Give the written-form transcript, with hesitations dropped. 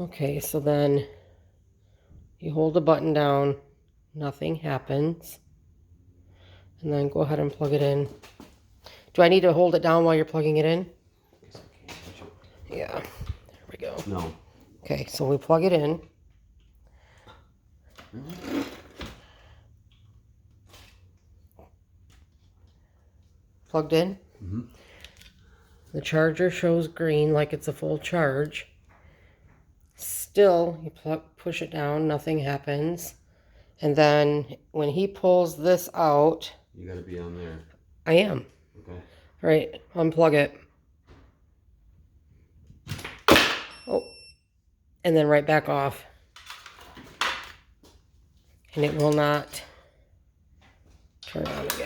Okay, so then you hold the button down, nothing happens. And then go ahead and plug it in. Do I need to hold it down while you're plugging it in? Yeah, there we go. No. Okay, so we plug it in. Plugged in. Mm-hmm. The charger shows green like it's a full charge. Still, you push it down, nothing happens. And then when he pulls this out... You gotta be on there. I am. Okay. All right, unplug it. Oh, and then right back off. And it will not turn on again.